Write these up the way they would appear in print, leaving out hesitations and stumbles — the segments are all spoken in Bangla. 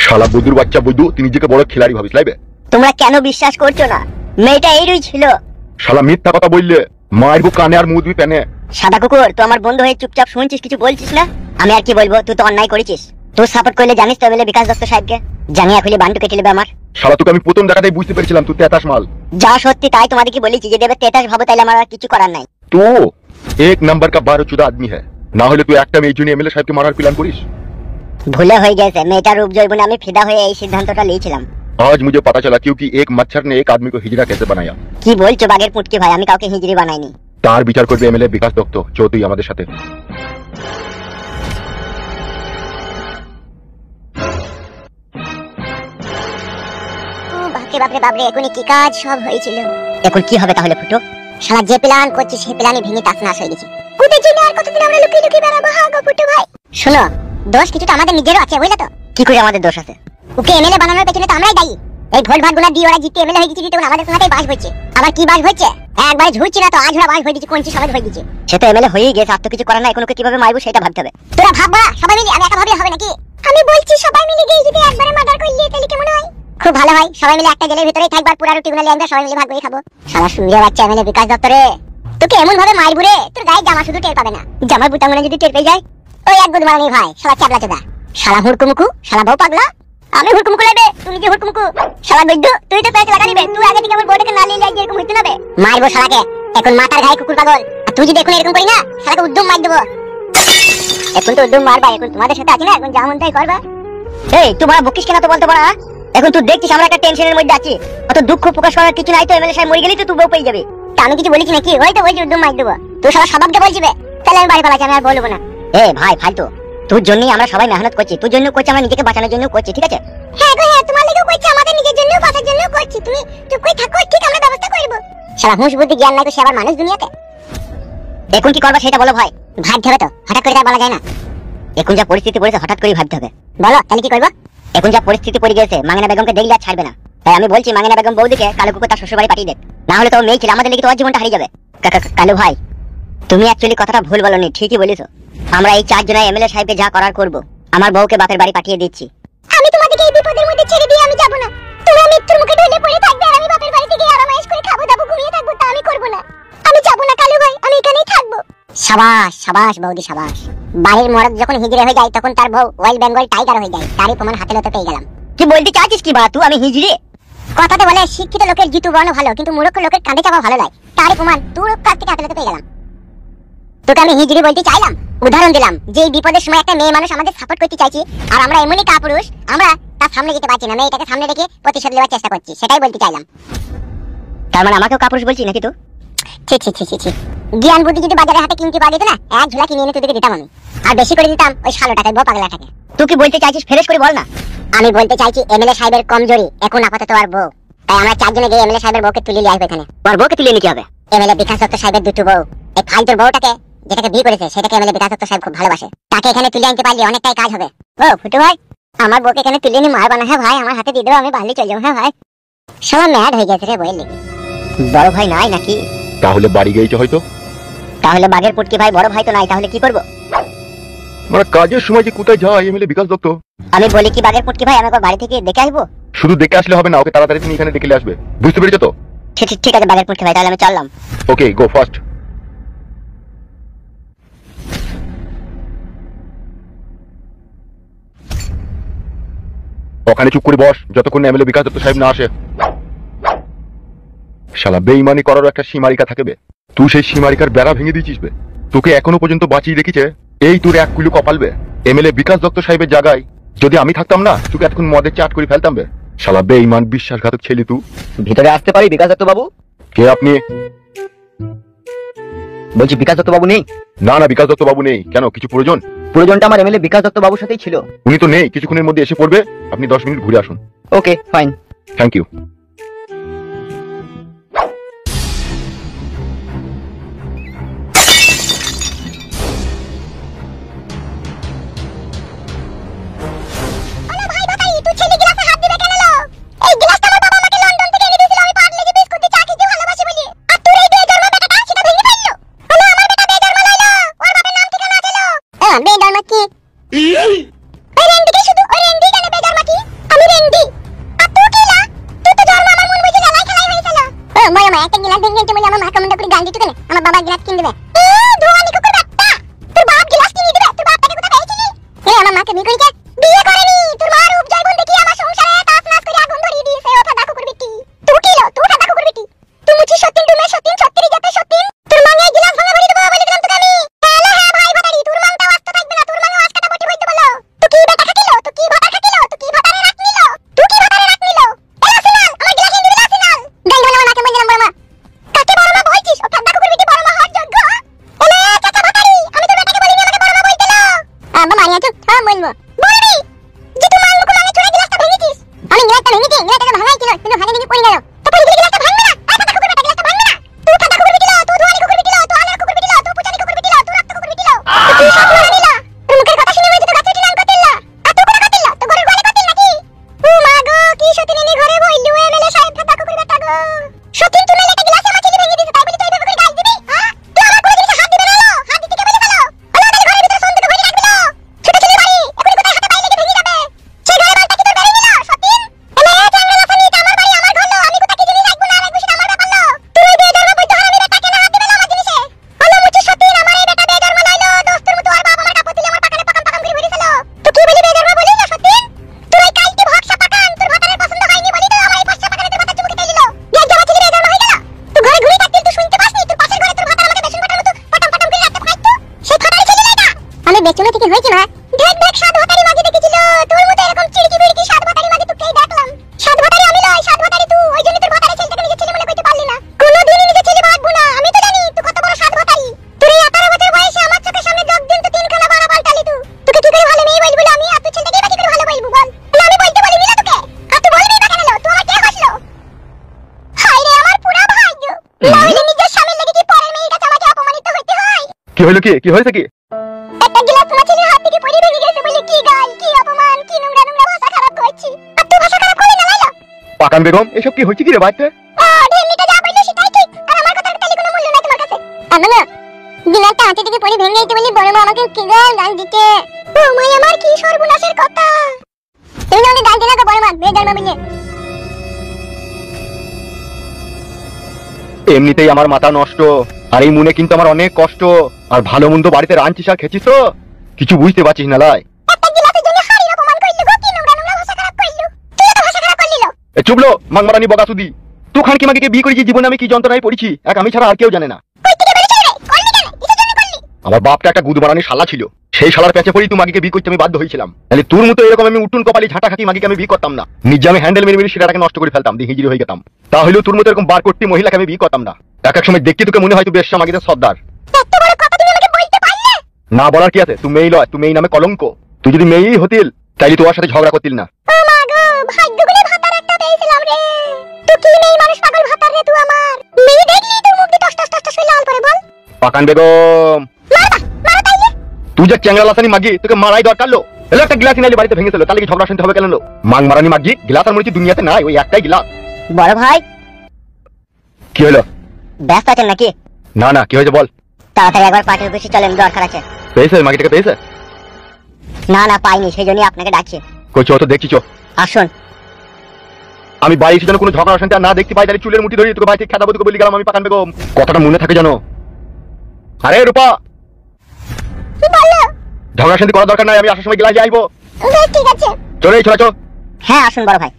শালা বৈদুর বাচ্চা বৈদু, তুই নিজেকে বড় খিলাড়ি ভাবিস লাইবে? তোমরা কেন বিশ্বাস করছো না? মেয়েটা এইরই ছিল। শালা মিথ্যা কথা বললে মারবো কানে আর মুখ দুই প্যানে। সাদা কুকুর, তো আমার বন্ধু হয়ে চুপচাপ শুনছিস, কিছু বলছিস না? আমি আর কি বলবো, তুই তো অন্যায় করেছিস। তুই সাপোর্ট করলে জানিস তো বলে বিকাশ দত্ত সাহেবকে জানিয়ে খুলে বান্টু কেটে নেবে আমার। শালা তোকে আমি প্রথম দেখাতেই বুঝতে পেরেছিলাম তুই তেতাস মাল। যা সত্যি তাই তোমাদেরকে বলেছি, যে দেবে তেতাস ভাবো, তাইলে আমার আর কিছু করার নাই। তো এক নাম্বার का 12 आदमी है, না হলে তুই একটা মেয়ে জন্য এমএলএ সাহেবকে মারার প্ল্যান করিস। ভুলে হয়ে গেছে, মেয়েটার রূপ জৈবনে আমি ফিদা হয়ে এই সিদ্ধান্তটা নিয়েছিলাম। आज मुझे पता चला क्योंकि एक मच्छर ने एक आदमी को हिजड़ा कैसे बनाया। কি বলছো বাগের পুটকি ভাই? আমি কাউকে হিজড়ি বানাইনি। তার বিচার করবে এমএলএ বিকাশ দত্ত, চল তুই আমাদের সাথে। বাপরে বাপরে বাপরে, এখনই কি কাজ সব হয়েছিল। এখন কি হবে তাহলে ফুটো? শালা যে প্ল্যান করছিস সেই প্ল্যানই ভেঙে তাসনাস হয়ে গেছে। কুদের জন্য আর কতদিন আমরা লুকিয়ে লুকিয়ে বেড়াবো? হ্যাঁ গো ফুটো ভাই। শোনো, দোষ কিছুটা আমাদের নিজেরও আছে, বুঝলে তো? কি করে আমাদের দোষ আছে? ওকে এমএলএ বানানোর পেছনে তো আমরাই দায়ী। এই ভোট ভাটগুলো দিয়ে ওরা জিতে এমএলএ হয়ে গেছে, তখন আমাদের সাথেই বাস হচ্ছে। আবার কি বাস হচ্ছে? একবার ঝুড়ছি না তো আজ ওরা বাস হয়ে গেছে, কোনছি সবাই হয়ে গেছে। সে তো এমএলএ হয়েই গেছে, আর তো কিছু করার নাই। এখন ওকে কিভাবে মারবো সেটা ভাবতে হবে। তোরা ভাববা সবাই মিলে, আমি একা ভাবলে হবে নাকি? আমি বলছি সবাই মিলে গিয়ে যদি একবারে মার্ডার করলি তাহলে কেমন হয়? খুব ভালো হয়, সবাই মিলে একটা জেলের ভিতরেই থাকবার, পুরো রুটি গুলো আমরা সবাই মিলে ভাগ করে খাবো। শালা সুন্দর বাচ্চা এমএলএ বিকাশ দত্ত রে, তোকে এমন ভাবে মারবো রে, তোর গায়ে জামা শুধু টের পাবে না, জামার বুতামগুলো যদি টের পেয়ে যায়। ওই এক গুদ মারানি ভাই, শালা চাবলা চোদা, শালা হুড়কুমুকু, শালা বউ পাগলা। আমি হুড়কুমুকু লাগবে, তুই নিজে হুড়কুমুকু। শালা গদ্দু, তুই তো পেঁচ লাগা নিবে, তুই আগে থেকে আমার বউটাকে না নিয়ে যাই, এরকম হইতে হবে। মারবো শালাকে, এখন মাথার ঘায়ে কুকুর পাগল। আর তুই যদি এখন এরকম করি না, শালাকে উদ্যম মার দেবো। এখন তো উদ্যম মারবা, এখন তোমাদের সাথে আছি না, এখন যা মন তাই করবা। এই তোমরা বকিস কেন তো বলতে পারা? এখন তুই দেখছিস আমরা একটা টেনশনের মধ্যে আছি, অত দুঃখ প্রকাশ করার কিছু নাই তো। এমএলএ সাহেব মরে গেলেই তো তুই বউ পেয়ে যাবে। তা আমি কিছু বলেছি নাকি? ওই তো বলছি উদ্যম মার দেবো। তুই সবার স্বভাবকে বলছিবে, তাহলে আমি বাড়ি পালাচ্ছি, আমি আর বলবো না। এ ভাই ফালতু, তোর জন্যই আমরা সবাই মেহনত করছি, তোর জন্য করছি, আমরা নিজেকে বাঁচানোর জন্য করছি, ঠিক আছে? হ্যাঁ গো হ্যাঁ, তোমার লাগেও করছি, আমাদের নিজের জন্য বাঁচার জন্য করছি। তুমি চুপ করে থাকো, ঠিক আমরা ব্যবস্থা করব। শালা হুঁশ বুদ্ধি জ্ঞান নাই তো সে আবার মানুষ দুনিয়াতে। এখন কি করবা সেটা বলো ভাই। ভাবতে হবে তো, হঠাৎ করে তার বলা যায় না। এখন যা পরিস্থিতি পড়েছে হঠাৎ করে ভাবতে হবে। বলো তাহলে কি করবো? এখন যা পরিস্থিতি পড়ে গেছে, মাঙ্গেনা বেগমকে দেখলে আর ছাড়বে না। তাই আমি বলছি মাঙ্গেনা বেগম বৌদিকে কালো কুকুর তার শ্বশুর বাড়ি পাঠিয়ে দেখ, না হলে তো মেয়ে ছিল, আমাদের লেগে তোমার জীবনটা হারিয়ে যাবে। কালু ভাই, তুমি অ্যাকচুয়ালি কথাটা ভুল বলনি, ঠিকই বলেছো। আমরা এই 4 জনের এমএলএ সাহেবকে যা করার করব। আমার বউকে বাপের বাড়ি পাঠিয়ে দিচ্ছি। আমি তোমাদেরকে এই বিপদের মধ্যে ছেড়ে দিয়ে আমি যাব না। তোমরা মৃত্যুর মুখে ঢলে পড়ে থাকবে আর আমি বাপের বাড়ি থেকে আরামাইশ করে খাবো দাবো ঘুমিয়ে থাকবো, তা আমি করব না। আমি যাব না কালু ভাই, আমি এখানেই থাকবো। শাবাশ শাবাশ বৌদি শাবাশ। বাড়ির মরদ যখন হিজড়ে হয়ে যায় তখন তার বউ ওয়াইল্ড বেঙ্গল টাইগার হয়ে যায়, তারই প্রমাণ হাতে লতে পেয়ে গেলাম। কি বলতে চাচ্ছিস কি বা তুই? আমি হিজড়ে? কথাতে বলে শিক্ষিত লোকের জিতু বর্ণ ভালো, কিন্তু মূর্খ লোকের কাঁধে চাপা ভালো লাগে, তারই প্রমাণ তোর কাছ থেকে হাতে লতে পেয়ে গেলাম। তোকে আমি হিজড়ি বলতে চাইলাম, উদাহরণ দিলাম যে এই বিপদের সময় একটা মেয়ে মানুষ আমাদের সাপোর্ট করতে চাইছি, আর আমরা এমনই কাপুরুষ, আমরা তার সামনে যেতে পারছি না, মেয়েটাকে সামনে রেখে প্রতিশোধ নেওয়ার চেষ্টা করছি, সেটাই বলতে চাইলাম। তার মানে আমাকেও কাপুরুষ বলছি নাকি তুই? ছি ছি ছি ছি ছি, জ্ঞান বুদ্ধি যদি বাজারে হাতে কিনতে পারি না, এক ঝোলা কিনে এনে তোদেরকে দিতাম আমি, আর বেশি করে দিতাম ওই শালোটাকে, বউ পাগলাটাকে। তুই কি বলতে চাইছিস ফ্রেশ করে বল না। আমি বলতে চাইছি এমএলএ সাহেবের কমজোরি এখন আপাতত আর বউ, তাই আমরা 4 জনে গিয়ে এমএলএ সাহেবের বউকে তুলে নিয়ে আসবো এখানে। আর বউকে তুলে নিয়ে কি হবে? এমএলএ বিকাশ দত্ত সাহেবের দুটো বউ, এই ফালতুর বউটাকে যেটাকে বিয়ে করেছে সেটাকে এমএলএ বিকাশ দত্ত সাহেব খুব ভালোবাসে, তাকে এখানে তুলে আনতে পারলে অনেকটাই কাজ হবে। ও ফুটু ভাই, আমার বউকে এখানে তুলে নিয়ে মারবা না? হ্যাঁ ভাই, আমার হাতে দিয়ে দেবো, আমি বাড়ি চলে যাবো। হ্যাঁ ভাই, সবাই ম্যাড হয়ে গেছে রে বললি। বড় ভাই নাই নাকি? তাহলে বাড়ি গিয়েছে হয়তো। তাহলে বাঘের পুটকি ভাই বড় ভাই তো নাই, তাহলে কি করব? আমরা কাজের সময় যে কোথায় যায় এমএলএ বিকাশ দত্ত। আমি বলি কি বাঘের পুটকি ভাই, আমি একবার বাড়ি থেকে দেখে আসবো। শুধু দেখে আসলে হবে না, ওকে তাড়াতাড়ি তুমি এখানে ডেকে আসবে, বুঝতে পেরেছো তো? ঠিক আছে বাঘের পুটকি ভাই, তাহলে আমি চললাম। ওকে গো ফাস্ট। ওখানে চুপ করে বস যতক্ষণ এমএলএ বিকাশ দত্ত সাহেব না আসে। শালা বেঈমানি করার একটা সীমারিকা থাকবে, তুই সেই সীমারিকার বেড়া ভেঙে দিয়েছিস বে। তোকে এখনো পর্যন্ত বাঁচিয়ে রেখেছে এই তোর এক কুলু কপালবে। এমএলএ বিকাশ দত্ত সাহেবের জায়গায় যদি আমি থাকতাম না, তোকে এতক্ষণ মদের চাট করে ফেলতাম বে। শালা বেঈমান বিশ্বাসঘাতক ছেলে তুই। ভিতরে আসতে পারি বিকাশ দত্ত বাবু? কে আপনি? বলছি বিকাশ দত্ত বাবু নেই? না না, বিকাশ দত্ত বাবু নেই। কেন, কিছু প্রয়োজন? প্রয়োজনটা আমার এমএলএ বিকাশ দত্ত বাবুর সাথেই ছিল। উনি তো নেই, কিছুক্ষণের মধ্যে এসে পড়বে, আপনি 10 মিনিট ঘুরে আসুন। Okay fine, thank you. মা একটা গিলাস ভেঙে গেছে বলে আমার মা কেমন করে গাল দিতে কেন? আমার বাবা গিলাস কিনে দেবে। ধোয়ানি কুকুর বাচ্চা, তোর বাপ গিলাস কিনে দিবে? তোর বাপটাকে কোথায় পেয়েছিলি? আমার মাকে বিয়ে করেছে? বিয়ে করেনি, তোর মার রূপ জয়বন দেখি আমার সংসারে তাস নাচ করে আগুন ধরিয়ে দিয়েছে। ও ফাদা কুকুর বেটি, তুই কি লো? তুই ফাদা কুকুর বেটি, তুই মুচি সত্যিন, তুমি সত্যিন সত্যিই যেতে সত্যিন। তোর মাকে এই গিলাস ভাঙা ভরি দেবো বলে দিলাম তোকে আমি। হ্যালো হ্যাঁ ভাই ভাতারি, তোর মাংটা আস্ত থাকবে না, তোর মাংটা আজকাটা বটি বইতে বলো। তুই কি বেটা খাটিলো? তুই কি ভাতা খাটিলো? তুই কি ভাতারে রাখ নিলো? তুই কি ভাতারে রাখ নিলো? এলা সিনাল, আমার গিলাস এনে দিলা সিনাল। দেখ বলে আমার মাকে বললাম বড় মা। কাকে বড় মা বলছিস? ও ফাদা কুকুর বেটি বড় মা হওয়ার যোগ্য? এলে চাচা ভাতারি, আমি তো বেটাকে বলিনি আমাকে বড় মা বলতে লো। আব্বা মানিয়া চুপ, হ্যাঁ বলবো। বলবি যে তুই মাল মুকুল আমি চুরা গিলাসটা ভেঙেছিস। আমি গিলাসটা ভেঙেছি, গিলাসটা ভাঙাই ছিল, কিন্তু ভাঙে ভেঙে পড়ে গেল। তো পড়ে গেলে গিলাসটা ভাঙবে না? আই ফাদা কুকুর বেটা, গিলাসটা ভাঙবে না। তুই ফাদা কুকুর বেটি লো, তুই ধোয়ানি কুকুর বেটি লো, তুই আলার কুকুর বেটি লো, তুই পুচানি কুকুর বেটি লো, তুই রক্ত কুকুর বেটি লো। তুই সব মারা নিলা। তোর মুখের কথা শুনে মনে তো গাছে উঠে নাম করতিল্লা। আর তুই কোন করতিল্লা? তো ঘরের গোয়ালে করতিল নাকি? ও মা গো, কি সতীন ঘরে বইলু এমএলএ সাহেব ফাদা কুকুর বেটা গো। সতীন তুই একটা গ্লাস আমার ছেলে ভেঙে দিয়েছে, তাই বলি তুই এভাবে করে গাল দিবি? হ্যাঁ? তুই আমার কোনো জিনিসে হাত দিবি না লো? হাত দিতে কে বলে ফেলো? হলো তাহলে ঘরের ভিতরে সন্দেহ ভরে রাখবি লো। ছোট ছেলে বাড়ি, এখনি কোথায় হাতে পায়ে লেগে ভেঙে যাবে। সেই ঘরে বালটা কি তোর বেরিয়ে নিল সতীন? এলে চ্যাংড়া লাফানি, এটা আমার বাড়ি আমার ঘর লো। আমি কোথায় কি জিনিস রাখবো না রাখবো সেটা আমার ব্যাপার লো। তুই ওই বেজন্মা বৈদ্য হারামি বেটাকে না হাত দিবে না আমার জিনিসে। হলো মুচি সতীন, আমার এই বেটা বেজন্মা লইলো, দোস্তের মতো আর বাবা আমার কাপড় তুলে আমার পাকানে পাকাম পাকাম করে ভরে ফেলো। তুই কি বলি বেজন্মা বলি না সতীন? তুই ওই কালটি ভক্সা পাকান, তোর ভাতারের পছন্দ হয়নি বলি তো আমার এই ফসা পাকানে তোর ভাতার চুমুকে দিল। দেখ জমা ছেলে বেজন্মা হয়ে গেল। তুই ঘরে ঘুরে থাকতিল, তুই শুনতে পাসনি? তোর পাশের ঘরে তোর ভাতার আমাকে বেসন বাটার মতো পাকাম পাকাম করে রাখতে খাইতো। সেই ফাটারি ছেলে এটা। আমি বেচুনে থেকে হইছি মা। দেখ দেখ সাত ভাতারি মাঝে দেখেছিল, তোর মতো এরকম চিড়কি বিড়কি সাত ভাতারি মাঝে তোকেই দেখলাম। সাত ভাতারি আমি লয়, সাত ভাতারি তুই। ওই জন্য তোর ভাতারে ছেলেটাকে নিজের ছেলে মনে করতে পারলি না। কোনোদিনই নিজের ছেলে ভাববো না। আমি তো জানি তুই কত বড় সাত ভাতারি। তুই 18 বছর বয়সে আমার চোখের সামনে যোগ দিন তো তিনখানা বাড়া পাল্টালি তুই। তোকে কি করে ভালো মেয়ে বলবো আমি? আর তুই ছেলেটাকে বা কি করে ভালো বলবো বল? না আমি বলতে বলিনি না তোকে। আর তুই বলবি বা কেন লো? তুই আমার কে হসলো? হায় রে আমার পুরা ভাগ্য। নইলে নিজের স্বামীর লাগি কি পরের মেয়ের কাছে আমাকে অপমানিত হইতে হয়? কি হইলো? কি হয়েছে? কি একটা গ্লাস তোমার ছেলের হাত থেকে পড়ে ভেঙে গেছে বলে কি গাল, কি অপমান, কি নোংরা নোংরা ভাষা খারাপ করছি। আর তুই ভাষা খারাপ করলি না লাইলা? পাকান বেগম, এসব কি হচ্ছে কি রে বাড়িতে? ঢেমনিটা যা বললো সেটাই ঠিক। আর আমার কথার তাহলে কোনো মূল্য নাই তোমার কাছে? আমার না গ্লাসটা হাতে থেকে পড়ে ভেঙে গেছে বলে বড় মা আমাকে কি গাল দিতে। ও মা, আমার কি সর্বনাশের কথা। তুমি না আমাকে গাল দিলা তো বড় মা, বেজন্মা বলে। এমনিতেই আমার মাথা নষ্ট, আর এই মনে কিন্তু আমার অনেক কষ্ট। আর ভালো মন্দ বাড়িতে রাঁধছিস আর খেছিস তো কিছু বুঝতে পারছিস না লাই। একটা গ্লাসের জন্য হাড়ির অপমান করলি গো, কি নোংরা নোংরা ভাষা খারাপ করলি। তুই তো ভাষা খারাপ করলি লো। এ চুপলো মাংমারানি বগাসুদি। তুই খান কি মাকে বিয়ে করেছি, জীবনে আমি কি যন্ত্রণায় পড়েছি এক আমি ছাড়া আর কেউ জানে না। কই থেকে বেরিয়েছিস রে? করলি কেন? কিসের জন্য করলি? আমার বাপটা একটা গুদমারানি শালা ছিল, সেই শালার পেঁচে পড়ি তুই মাকে বিয়ে করতে আমি বাধ্য হয়েছিলাম। তাহলে তোর মতো এরকম আমি উঠুন কপালি ঝাঁটা খাটি মাকে আমি বিয়ে করতাম না। নিজে আমি হ্যান্ডেল মেরে মেরে সেটাকে নষ্ট করে ফেলতাম, দিয়ে হিজড়ি হয়ে যেতাম। তাহলেও তোর মতো এরকম বার করতে মহিলাকে আমি বিয়ে করতাম না। এক এক সময় দেখতে তোকে মনে হয় তুই বেশ আমাকে সর্দার। এত বড় কথা তুমি আমাকে বলতে পারলে? না বলার কি আছে? তুই মেয়ে লয়, তুই মেয়ে নামে কলঙ্ক। তুই যদি মেয়েই হতিল তাইলে তোমার সাথে ঝগড়া করতিল না। ও মা গো, ভাগ্য করে ভাতার একটা পেয়েছিলাম রে। তুই কি মেয়ে মানুষ পাগল ভাতার রে তুই আমার। মেয়ে দেখলি তোর মুখ দিয়ে টস টস টস টস হয়ে লাল পড়ে বল। পাকান বেগম, মারা তাইলে। তুই যে চ্যাংড়া লাসানি মাগি, তোকে মারাই দরকার লো। এলো একটা গ্লাস নাইলে বাড়িতে ভেঙেছিল, তাহলে কি ঝগড়া শুনতে হবে কেন লো? মাং মারানি মাগি, গ্লাস আর মনে দুনিয়াতে নাই, ওই একটাই গ্লাস। বড় ভাই, কি হলো? ব্যস্ত আছেন নাকি? না না, কি হয়েছে বল। তাড়াতাড়ি একবার পার্টির অফিসে চলেন, দরকার আছে। পেয়েছে মাগিটাকে পেয়েছে? না না পাইনি, সেই জন্যই আপনাকে ডাকছি। কই চো তো দেখছি চো। আসুন। আমি বাড়ি এসে যেন কোনো ঝগড়া শান্তি না দেখতে পাই, তাহলে চুলের মুঠি ধরে তোকে বাড়ি থেকে খেদাবো, তোকে বলি গেলাম আমি পাকান বেগম। কথাটা মনে থাকে জানো? আরে রূপা, কি বললো? ঝগড়া শান্তি করার দরকার নাই, আমি আসার সময় গ্লাস আইবো। বেশ ঠিক আছে। চলে ছোড়া চো। হ্যাঁ আসুন বড় ভাই।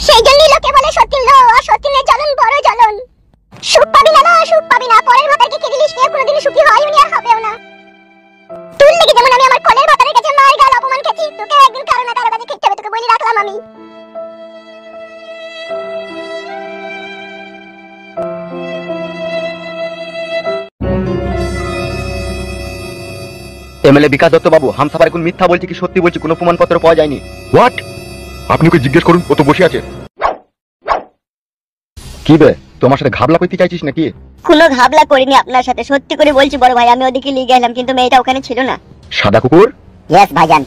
সেই জন্যই লোকে বলে সতীন লো, আর সতীনের জ্বলন বড় জ্বলন। সুখ পাবি না লো, সুখ পাবি না। পরের ভাতারকে খেয়ে দিলি, সে কোনোদিনই সুখী হয়ও নি আর হবেও না। তুই লেগে যেমন আমি আমার কলের ভাতারের কাছে মার গাল অপমান খেয়েছি, তোকে একদিন কারো না কারো কাছে খেতে হবে, তোকে বলি রাখলাম আমি। এমএলএ বিকাশ দত্ত বাবু, হামসাফার এখন মিথ্যা বলছি কি সত্যি বলছি, কোনো প্রমাণপত্র পাওয়া যায়নি। হোয়াট? আপনি ওকে জিজ্ঞেস করুন, ও তো বসে আছে। কি বে, তোমার সাথে ঘাবলা করতে চাইছিস নাকি? কোনো ঘাবলা করিনি আপনার সাথে, সত্যি করে বলছি বড় ভাই। আমি ওদিকে নিয়ে গেলাম কিন্তু মেয়েটা ওখানে ছিল না। সাদা কুকুর? ইয়েস ভাইজান।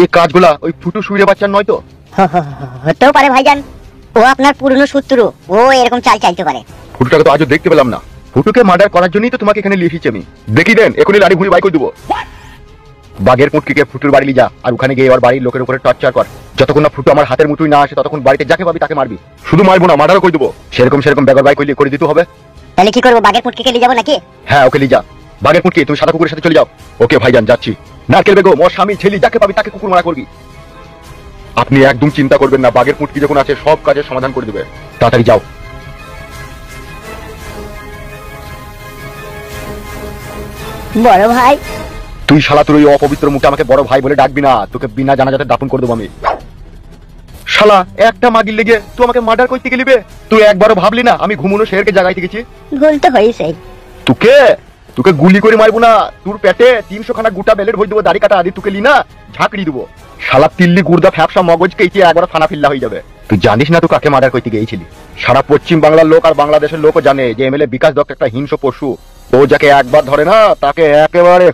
এই কাজগুলা ওই ফুটু শুইরে বাচ্চার নয় তো? হতেও পারে ভাইজান, ও আপনার পুরনো শত্রু, ও এরকম চাল চাইতে পারে। ফুটুটাকে তো আজও দেখতে পেলাম না। ফুটুকে মার্ডার করার জন্যই তো তোমাকে এখানে লিয়ে এসেছি আমি। দেখি দেন, এখনই লাড়ি ঘুড়ি বাই করে দেবো। বাঘের পুটকিকে ফুটুর বাড়ি নিয়ে যা, আর ওখানে গিয়ে ওর বাড়ির লোকের উপরে টর্চার কর। যতক্ষণ না ফুটো আমার হাতের মুঠোই না আসে ততক্ষণ বাড়িতে যাকে পাবি তাকে মারবি। শুধু মারবো না, মার্ডারও করে দেবো। সেরকম বেগর ভাই করে দিতে হবে। তাহলে কি করবো, বাঘের পুটকিকে নিয়ে যাবো নাকি? হ্যাঁ ওকে লিজা, বাঘের পুটকি তুমি সাদা কুকুরের সাথে চলে যাও। ওকে ভাইজান যাচ্ছি। নারকেল বেগম মোর স্বামী ছেলে যাকে পাবি তাকে কুকুর মারা করবি। আপনি একদম চিন্তা করবেন না, বাঘের পুটকি যখন আছে সব কাজের সমাধান করে দেবে। তাড়াতাড়ি যাও। বড় ভাই, তুই শালা তোর ওই অপবিত্র মুখে আমাকে বড় ভাই বলে ডাকবি না, তোকে বিনা জানাজাতে দাফন করে দেবো আমি। শালা একটা মাগির লেগে তুই আমাকে মার্ডার করতে গেলিবে? তুই একবারও ভাবলি না আমি ঘুমনো শেরকে জাগাইতে গেছি? ভুল তো হয়েছে। তোকে তোকে গুলি করে মারবো না, তোর পেটে 300 খানা গোটা বেলেট ভরে দেবো, দাড়ি কাটা আদি তোকে লি না ঝাঁকড়ি দেবো। শালা তিল্লি গুর্দা ফ্যাপসা মগজ কেটে একবার ফানা ফিল্লা হয়ে যাবে। তুই জানিস না তুই কাকে মার্ডার করতে গিয়েছিলি? সারা পশ্চিম বাংলার লোক আর বাংলাদেশের লোকও জানে যে এমএলএ বিকাশ দত্ত একটা হিংস্র পশু। ও যাকে একবার ধরে না তাকে একেবারে